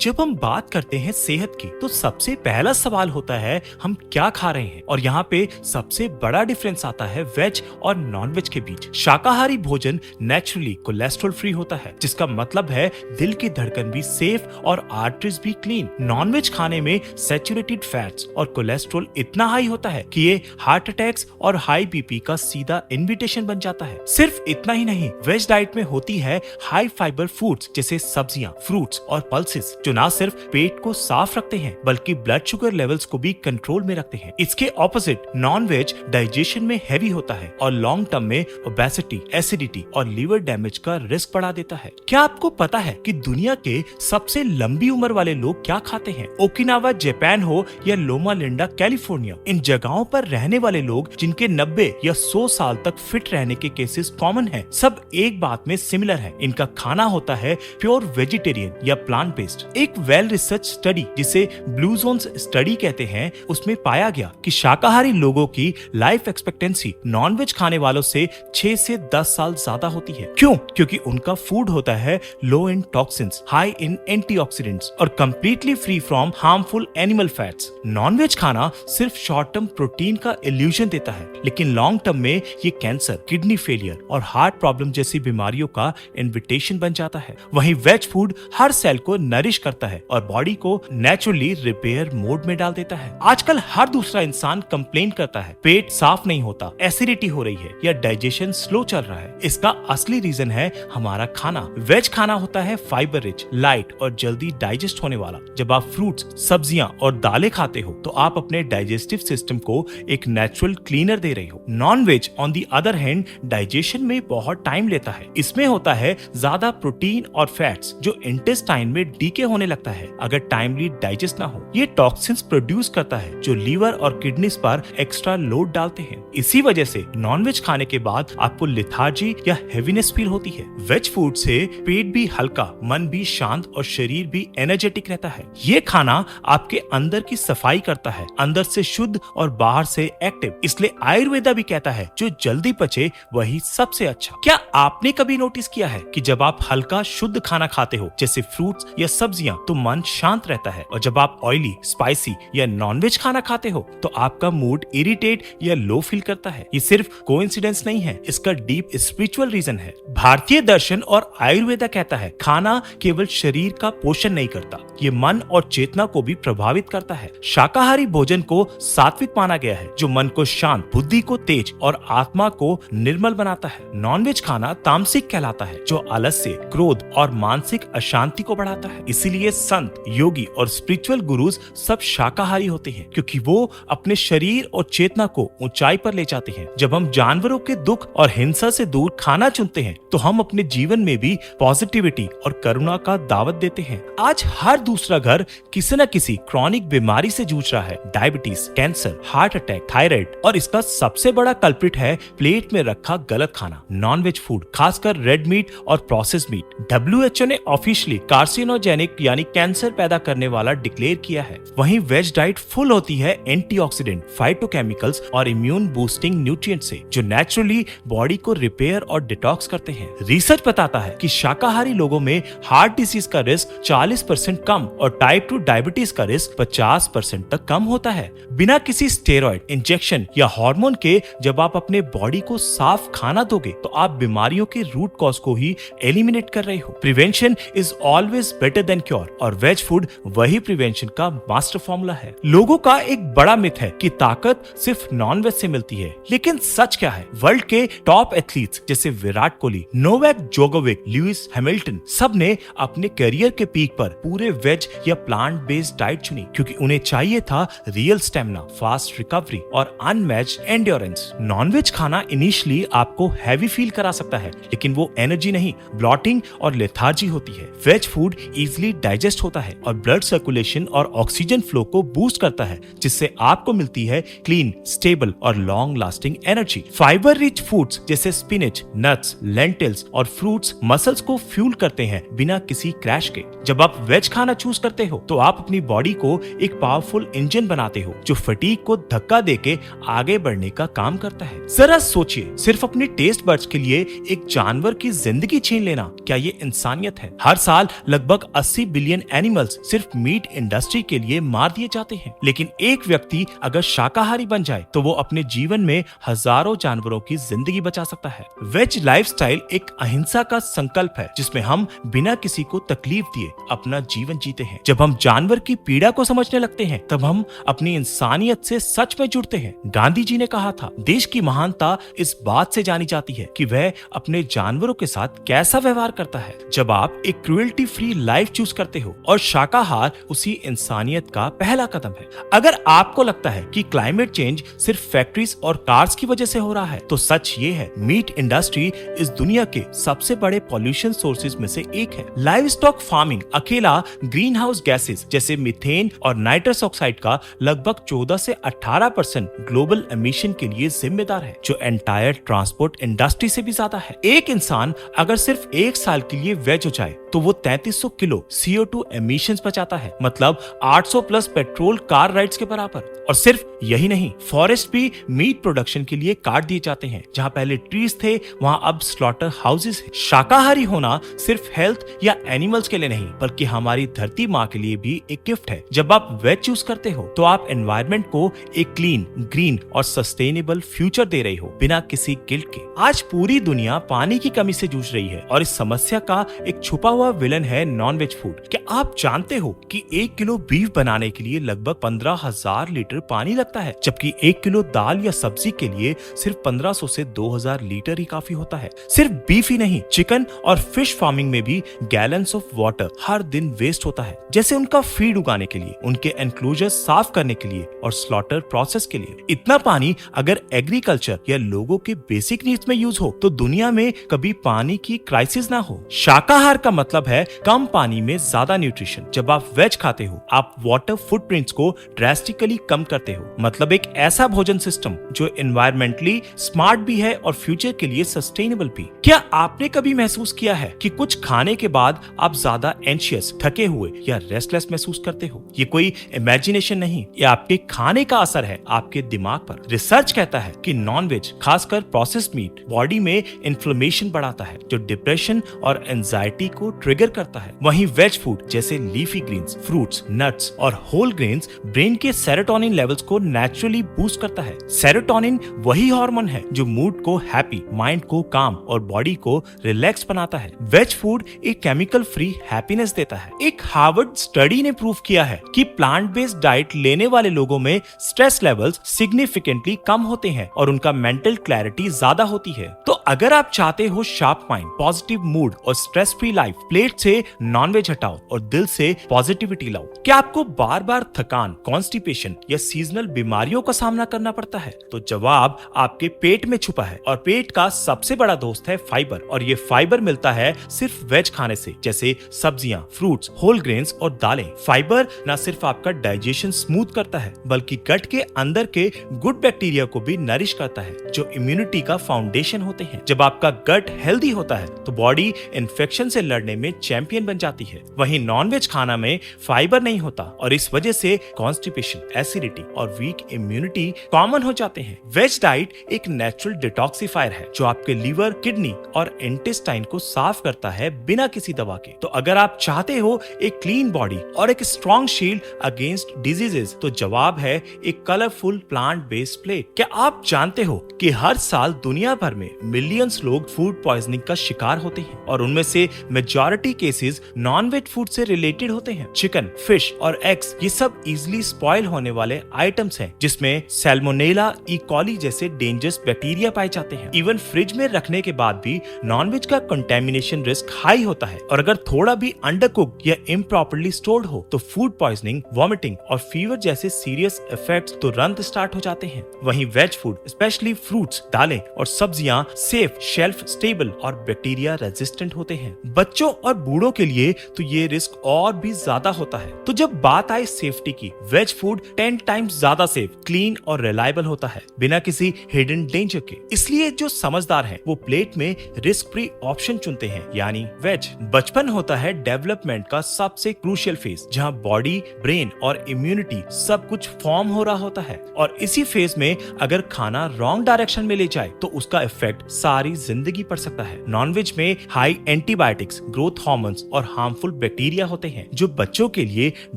जब हम बात करते हैं सेहत की तो सबसे पहला सवाल होता है हम क्या खा रहे हैं, और यहाँ पे सबसे बड़ा डिफरेंस आता है वेज और नॉन वेज के बीच। शाकाहारी भोजन नेचुरली कोलेस्ट्रॉल फ्री होता है, जिसका मतलब है दिल की धड़कन भी सेफ और आर्टरीज भी क्लीन। नॉन वेज खाने में सैचुरेटेड फैट्स और कोलेस्ट्रॉल इतना हाई होता है कि ये हार्ट अटैक्स और हाई बीपी का सीधा इन्विटेशन बन जाता है। सिर्फ इतना ही नहीं, वेज डाइट में होती है हाई फाइबर फूड्स जैसे सब्जियां, फ्रूट्स और पल्सेस, जो ना सिर्फ पेट को साफ रखते हैं बल्कि ब्लड शुगर लेवल्स को भी कंट्रोल में रखते हैं। इसके ऑपोजिट नॉन वेज डाइजेशन में हैवी होता है और लॉन्ग टर्म में ओबेसिटी, एसिडिटी और लीवर डैमेज का रिस्क बढ़ा देता है। क्या आपको पता है कि दुनिया के सबसे लंबी उम्र वाले लोग क्या खाते हैं? ओकिनावा जापान हो या लोमा लिंडा कैलिफोर्निया, इन जगहों पर रहने वाले लोग जिनके 90 या 100 साल तक फिट रहने के केसेस कॉमन हैं, सब एक बात में सिमिलर है। इनका खाना होता है प्योर वेजिटेरियन या प्लांट बेस्ड। एक वेल रिसर्च स्टडी जिसे ब्लू जोन्स स्टडी कहते हैं, उसमें पाया गया कि शाकाहारी लोगों की लाइफ एक्सपेक्टेंसी नॉन वेज खाने वालों से 6 से 10 साल ज्यादा होती है। क्यों? क्योंकि उनका फूड होता है low in toxins, high in antioxidants और completely free from harmful animal fats. Non veg खाना सिर्फ शॉर्ट टर्म प्रोटीन का इल्यूजन देता है, लेकिन लॉन्ग टर्म में ये कैंसर, किडनी फेलियर और हार्ट प्रॉब्लम जैसी बीमारियों का इन्विटेशन बन जाता है। वहीं वेज फूड हर सेल को नरिश करता है और बॉडी को नेचुरली रिपेयर मोड में डाल देता है। आजकल हर दूसरा इंसान कंप्लेन करता है पेट साफ नहीं होता, एसिडिटी हो रही है या डाइजेशन स्लो चल रहा है। इसका असली रीजन है हमारा खाना। वेज खाना होता है फाइबर रिच, लाइट और जल्दी डाइजेस्ट होने वाला। जब आप फ्रूट्स, सब्जियां और दालें खाते हो तो आप अपने डाइजेस्टिव सिस्टम को एक नेचुरल क्लीनर दे रहे हो। Non veg on the other hand digestion में बहुत टाइम लेता है। इसमें होता है ज्यादा प्रोटीन और फैट्स जो इंटेस्टाइन में डीके होने लगता है अगर टाइमली डाइजेस्ट ना हो। ये टॉक्सिन्स प्रोड्यूस करता है जो लीवर और किडनीज पर एक्स्ट्रा लोड डालते हैं। इसी वजह से नॉनवेज खाने के बाद आपको लेथार्जी या हेवीनेस फील होती है। वेज फूड से पेट भी हल्का, मन भी शांत और शरीर भी एनर्जेटिक रहता है। ये खाना आपके अंदर की सफाई करता है, अंदर से शुद्ध और बाहर से एक्टिव। इसलिए आयुर्वेदा भी कहता है जो जल्दी पचे वही सबसे अच्छा। क्या आपने कभी नोटिस किया है कि जब आप हल्का शुद्ध खाना खाते हो जैसे फ्रूट्स या सब्जियां तो मन शांत रहता है, और जब आप ऑयली, स्पाइसी या नॉनवेज खाना खाते हो तो आपका मूड इरिटेट या लो फील करता है? ये सिर्फ कोइंसिडेंस नहीं है, इसका डीप स्पिरिचुअल रीजन है। भारतीय दर्शन और आयुर्वेदा कहता है खाना केवल शरीर का पोषण नहीं करता, ये मन और चेतना को भी प्रभावित करता है। शाकाहारी भोजन को सात्विक माना गया है जो मन को शांत, बुद्धि को तेज और आत्मा को निर्मल बनाता है। नॉनवेज खाना तामसिक कहलाता है जो आलस्य, क्रोध और मानसिक अशांति को बढ़ाता है। इसीलिए संत, योगी और स्पिरिचुअल गुरुज सब शाकाहारी होते हैं क्योंकि वो अपने शरीर और चेतना को ऊंचाई पर ले जाते हैं। जब हम जानवरों के दुख और हिंसा से दूर खाना चुनते हैं तो हम अपने जीवन में भी पॉजिटिविटी और करुणा का दावत देते हैं। आज हर दूसरा घर किसी न किसी क्रॉनिक बीमारी से जूझ रहा है। Diabetes, cancer, heart attack, thyroid, और इसका सबसे बड़ा कल्प्रिट है प्लेट में रखा गलत खाना। नॉनवेज फूड, खासकर रेड मीट और प्रोसेस्ड मीट, WHO ने ऑफिशियली कार्सिनोजेनिक यानी कैंसर पैदा करने वाला डिक्लेयर किया है। वहीं वेज डाइट फुल होती है एंटीऑक्सीडेंट, फाइटोकेमिकल्स और इम्यून बूस्टिंग न्यूट्रिएंट से जो नेचुरली बॉडी को रिपेयर और डिटॉक्स करते हैं। रिसर्च बताता है कि शाकाहारी लोगों में हार्ट डिसीज का रिस्क 40% कम और टाइप 2 डायबिटीज का रिस्क 50% तक कम होता है। बिना किसी स्टेरॉइड, इंजेक्शन या हार्मोन के जब आप अपने बॉडी को साफ खाना दोगे तो आप बीमारियों के रूट कॉज को ही एलिमिनेट कर रहे हो। Prevention is always better than cure, और वेज फूड वही प्रिवेंशन का मास्टर फॉर्मूला है। लोगों का एक बड़ा मिथ है कि ताकत सिर्फ नॉन वेज से मिलती है, लेकिन सच क्या है? वर्ल्ड के टॉप एथलीट्स जैसे विराट कोहली, नोवाक जोकोविच, लुइस हैमिल्टन, सब ने अपने करियर के पीक पर पूरे वेज या प्लांट बेस्ड डाइट चुनी क्योंकि उन्हें चाहिए था रियल स्टेमिना, फास्ट रिकवरी और अनमैच्ड एंड्योरेंस। नॉनवेज खाना इनिशियली आपको हैवी फील करा सकता है, लेकिन वो एनर्जी नहीं, ब्लॉटिंग और लेथार्जी होती है। वेज फूड इजीली डाइजेस्ट होता है और ब्लड सर्कुलेशन और ऑक्सीजन फ्लो को बूस्ट करता है, जिससे आपको मिलती है क्लीन, स्टेबल और long lasting energy. Fibre rich foods जैसे स्पिनच, नट्स, लेंटिल्स और फ्रूट्स मसल्स को फ्यूल करते हैं बिना किसी क्रैश के। जब आप वेज खाना चूज करते हो तो आप अपनी बॉडी को एक पावरफुल इंजन बनाते हो जो फटीग को धक्का देके आगे बढ़ने का काम करता है। जरा सोचिए, सिर्फ अपने टेस्ट बड्स के लिए एक जानवर की जिंदगी छीन लेना, क्या ये इंसानियत है? हर साल लगभग 80 बिलियन एनिमल्स सिर्फ मीट इंडस्ट्री के लिए मार दिए जाते हैं, लेकिन एक व्यक्ति अगर शाकाहारी बन जाए तो वो अपने जीवन में हजारों जानवरों की जिंदगी बचा सकता है। वेज लाइफस्टाइल एक अहिंसा का संकल्प है जिसमें हम बिना किसी को तकलीफ दिए अपना जीवन जीते हैं। जब हम जानवर की पीड़ा को समझने लगते हैं तब हम अपनी इंसानियत से सच में जुड़ते हैं। गांधी जी ने कहा था, देश की महानता इस बात से जानी जाती है कि वह अपने जानवरों के साथ कैसा व्यवहार करता है। जब आप एक क्रूएल्टी फ्री लाइफ चूज करते हो और शाकाहार उसी इंसानियत का पहला कदम है। अगर आपको लगता है कि क्लाइमेट चेंज सिर्फ फैक्ट्रीज और कार्स की वजह से हो रहा है तो सच ये है, मीट इंडस्ट्री इस दुनिया के सबसे बड़े पॉल्यूशन सोर्सेज में से एक है। लाइव स्टॉक फार्मिंग अकेला ग्रीन हाउस गैसेज जैसे मीथेन और नाइट्रस ऑक्साइड का लगभग 14 से 18% ग्लोबल एमिशन के लिए जिम्मेदार है, जो एंटायर ट्रांसपोर्ट इंडस्ट्री से भी ज्यादा है। एक इंसान अगर सिर्फ एक साल के लिए वेज हो जाए तो वो 3300 किलो CO2 एमिशंस बचाता है, मतलब 800 प्लस पेट्रोल कार राइड्स के बराबर। और सिर्फ यही नहीं, फॉरेस्ट भी मीट प्रोडक्शन के लिए काट दिए जाते हैं। जहां पहले ट्रीज थे वहां अब स्लॉटर हाउसेस हैं। शाकाहारी होना सिर्फ हेल्थ या एनिमल्स के लिए नहीं बल्कि हमारी धरती माँ के लिए भी एक गिफ्ट है। जब आप वेज चूज करते हो तो आप एनवायरनमेंट को एक क्लीन, ग्रीन और सस्टेनेबल फ्यूचर दे रहे हो बिना किसी गिल्ट के। आज पूरी दुनिया पानी की कमी से जूझ रही है और इस समस्या का एक छुपा हुआ विलन है नॉन-वेज फूड। क्या आप जानते हो कि 1 किलो बीफ बनाने के लिए लगभग 15,000 लीटर पानी लगता है, जबकि 1 किलो दाल या सब्जी के लिए सिर्फ 1500 से 2000 लीटर ही काफी होता है। सिर्फ बीफ ही नहीं, चिकन और फिश फार्मिंग में भी गैलन्स ऑफ वाटर हर दिन वेस्ट होता है, जैसे उनका फीड उगाने के लिए, उनके एनक्लोजर साफ करने के लिए और स्लॉटर प्रोसेस के लिए। इतना पानी अगर एग्रीकल्चर या लोगों के बेसिक नीड्स में यूज हो तो दुनिया में कभी पानी की क्राइसिस ना हो। शाकाहार का मतलब है कम पानी में ज्यादा न्यूट्रिशन। जब आप वेज खाते हो आप वाटर फुटप्रिंट्स को ड्रास्टिकली कम करते हो, मतलब एक ऐसा भोजन सिस्टम जो एनवायरमेंटली स्मार्ट भी है और फ्यूचर के लिए सस्टेनेबल भी। क्या आपने कभी महसूस किया है कि कुछ खाने के बाद आप ज्यादा एंशियस, थके हुए या रेस्टलेस महसूस करते हो? ये कोई इमेजिनेशन नहीं, ये आपके खाने का असर है आपके दिमाग पर। रिसर्च कहता है कि नॉन-वेज, खासकर प्रोसेस्ड मीट, बॉडी में इन्फ्लेमेशन बढ़ाता है जो डिप्रेशन और एंजाइटी को ट्रिगर करता है। वहीं वेज फूड जैसे लीफी ग्रीन्स, फ्रूट्स, नट्स और होल ग्रेन्स ब्रेन के सेरोटोनिन लेवल्स को नेचुरली बूस्ट करता है। सेरोटोनिन वही हार्मोन है जो मूड को हैप्पी, माइंड को काम और बॉडी को रिलैक्स बनाता है। वेज फूड एक केमिकल फ्री हैप्पीनेस देता है। एक हार्वर्ड स्टडी ने प्रूव किया है कि प्लांट बेस्ड डाइट लेने वाले लोगों में स्ट्रेस लेवल्स सिग्निफिकेंटली कम होते हैं और उनका मेंटल क्लैरिटी ज्यादा होती है। तो अगर आप चाहते हो शार्प माइंड, पॉजिटिव मूड और स्ट्रेस फ्री लाइफ, प्लेट से नॉनवेज हटाओ और दिल से पॉजिटिविटी लाओ। क्या आपको बार बार थकान, कॉन्स्टिपेशन या सीजनल बीमारियों का सामना करना पड़ता है? तो जवाब आपके पेट में छुपा है और पेट का सबसे बड़ा दोस्त है फाइबर। और ये फाइबर मिलता है सिर्फ वेज खाने से, जैसे सब्जियां, फ्रूट्स, होल ग्रेन्स और दालें। फाइबर न सिर्फ आपका डाइजेशन स्मूथ करता है बल्कि गट के अंदर के गुड बैक्टीरिया को भी नरिश करता है जो इम्यूनिटी का फाउंडेशन होते हैं। जब आपका गट हेल्दी होता है तो बॉडी इन्फेक्शन से लड़ने में चैंपियन बन जाती है। वहीं नॉनवेज खाना में फाइबर नहीं होता और इस वजह से कॉन्स्टिपेशन, एसिडिटी और वीक इम्यूनिटी कॉमन हो जाते हैं। वेज डाइट एक नेचुरल डिटॉक्सिफायर है जो आपके लीवर, किडनी और इंटेस्टाइन को साफ करता है बिना किसी दवा के। तो अगर आप चाहते हो एक क्लीन बॉडी और एक स्ट्रॉन्ग शील्ड अगेंस्ट डिजीजेस तो जवाब है एक कलरफुल प्लांट बेस्ड प्लेट। क्या आप जानते हो कि हर साल दुनिया भर में मिलियंस लोग फूड पॉइजनिंग का शिकार होते हैं और उनमें से मेजॉरिटी केसेस नॉन-वेज फूड से रिलेटेड होते हैं। चिकन, फिश और एग्स ये सब इजीली स्पॉइल होने वाले आइटम्स हैं जिसमें सैल्मोनेला, ई कॉली जैसे डेंजरस बैक्टीरिया पाए जाते हैं। इवन फ्रिज में रखने के बाद भी नॉन-वेज का कंटेमिनेशन रिस्क हाई होता है और अगर थोड़ा भी अंडरकुक या इम्प्रॉपरली स्टोर्ड हो तो फूड पॉइजनिंग, वॉमिटिंग और फीवर जैसे सीरियस इफेक्ट्स तुरंत स्टार्ट हो जाते हैं। वहीं वेज फूड, स्पेशली फ्रूट्स, दालें और सब्जियां सेफ, शेल्फ स्टेबल और बैक्टीरिया रेजिस्टेंट होते हैं। बच्चों और बूढ़ों के लिए तो ये रिस्क और भी ज्यादा होता है। तो जब बात आए सेफ्टी की, वेज फूड 10 टाइम्स ज्यादा सेफ, क्लीन और रिलायबल होता है बिना किसी हिडन डेंजर के। इसलिए जो समझदार हैं वो प्लेट में रिस्क फ्री ऑप्शन चुनते हैं, यानी वेज। बचपन होता है डेवलपमेंट का सबसे क्रूशियल फेज जहां बॉडी, ब्रेन और इम्यूनिटी सब कुछ फॉर्म हो रहा होता है और इसी फेज में अगर खाना रॉन्ग डायरेक्शन में ले जाए तो उसका इफेक्ट सारी जिंदगी पड़ सकता है। नॉनवेज में हाई एंटीबायोटिक्स, ग्रोथ हार्मोन्स और हार्मफुल बैक्टीरिया होते हैं जो बच्चों के लिए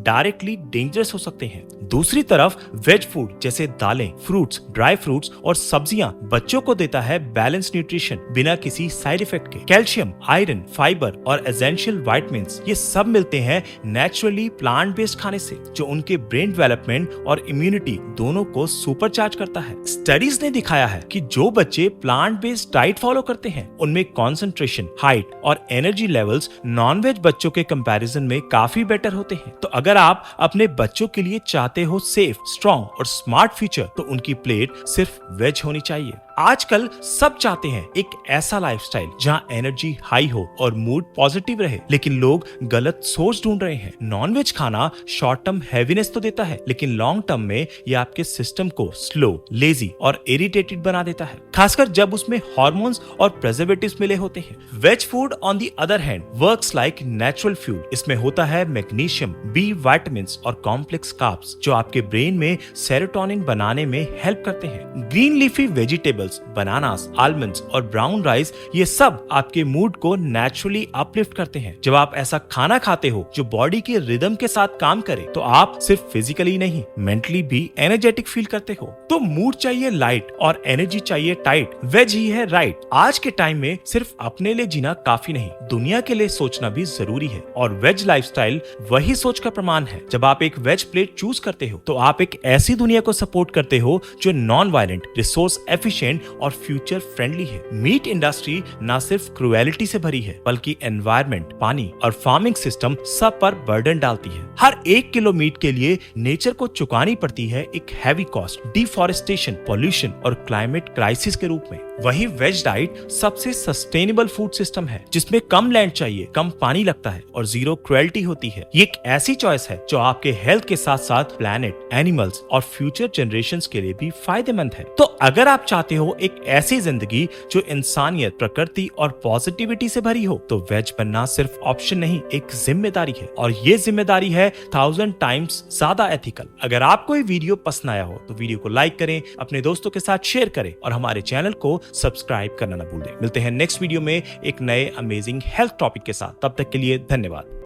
डायरेक्टली डेंजरस हो सकते हैं। दूसरी तरफ वेज फूड जैसे दालें, फ्रूट्स, ड्राई फ्रूट्स और सब्जियां बच्चों को देता है बैलेंस न्यूट्रिशन बिना किसी साइड इफेक्ट के। कैल्शियम, आयरन, फाइबर और एसेंशियल विटामिन्स ये सब मिलते हैं नेचुरली प्लांट बेस्ड खाने से, जो उनके ब्रेन डेवलपमेंट और इम्यूनिटी दोनों को सुपरचार्ज करता है। स्टडीज ने दिखाया है कि जो बच्चे प्लांट बेस्ड डाइट फॉलो करते हैं उनमें कंसंट्रेशन, हाइट और एनर्जी लेवल्स नॉनवेज बच्चों के कंपैरिजन में काफी बेटर होते हैं। तो अगर आप अपने बच्चों के लिए चाहते हो सेफ, स्ट्रॉन्ग और स्मार्ट फ्यूचर, तो उनकी प्लेट सिर्फ वेज होनी चाहिए। आजकल सब चाहते हैं एक ऐसा लाइफस्टाइल जहां एनर्जी हाई हो और मूड पॉजिटिव रहे, लेकिन लोग गलत सोच ढूंढ रहे हैं। नॉनवेज खाना शॉर्ट टर्म हैवीनेस तो देता है, लेकिन लॉन्ग टर्म में यह आपके सिस्टम को स्लो, लेजी और इरिटेटेड बना देता है, खासकर जब उसमें हार्मोन्स और प्रिजर्वेटिव्स मिले होते हैं। Veg food on the other hand works like natural fuel. इसमें होता है मैग्नीशियम, बी विटामिन्स और कॉम्प्लेक्स कार्ब्स जो आपके ब्रेन में सेरोटोनिन बनाने में हेल्प करते हैं। Green leafy vegetables, bananas, almonds और ब्राउन राइस ये सब आपके मूड को नेचुरली अपलिफ्ट करते हैं। जब आप ऐसा खाना खाते हो जो बॉडी के रिदम के साथ काम करे, तो आप सिर्फ फिजिकली नहीं मेंटली भी एनर्जेटिक फील करते हो। तो मूड चाहिए लाइट और एनर्जी चाहिए टाइट, वेज ही है राइट। आज के टाइम में सिर्फ अपने लिए जीना काफी नहीं, दुनिया के लिए सोचना भी जरूरी है, और वेज लाइफस्टाइल वही सोच का प्रमाण है। जब आप एक वेज प्लेट चूज करते हो तो आप एक ऐसी दुनिया को सपोर्ट करते हो जो नॉन वायलेंट, रिसोर्स एफिशिएंट और फ्यूचर फ्रेंडली है। मीट इंडस्ट्री ना सिर्फ क्रुएलिटी से भरी है, बल्कि एनवायरनमेंट, पानी और फार्मिंग सिस्टम सब पर बर्डन डालती है। हर 1 किलो मीट के लिए नेचर को चुकानी पड़ती है एक हैवी कॉस्ट, डिफॉरेस्टेशन, पॉल्यूशन और क्लाइमेट क्राइसिस के रूप में। वहीं वेज डाइट सबसे सस्टेनेबल फूड सिस्टम है, जिसमें कम लैंड चाहिए, कम पानी लगता है और जीरो क्रुएल्टी होती है। ये एक ऐसी चॉइस है जो आपके हेल्थ के साथ साथ प्लैनेट, एनिमल्स और फ्यूचर जनरेशंस के लिए भी फायदेमंद है। तो अगर आप चाहते हो एक ऐसी जिंदगी जो इंसानियत, प्रकृति और पॉजिटिविटी से भरी हो, तो वेज बनना सिर्फ ऑप्शन नहीं, एक जिम्मेदारी है, और ये जिम्मेदारी है 1000 टाइम्स ज्यादा एथिकल। अगर आपको ये वीडियो पसंद आया हो तो वीडियो को लाइक करें, अपने दोस्तों के साथ शेयर करें और हमारे चैनल को सब्सक्राइब करना ना भूलें। मिलते हैं नेक्स्ट वीडियो में एक नए अमेजिंग हेल्थ टॉपिक के साथ। तब तक के लिए धन्यवाद।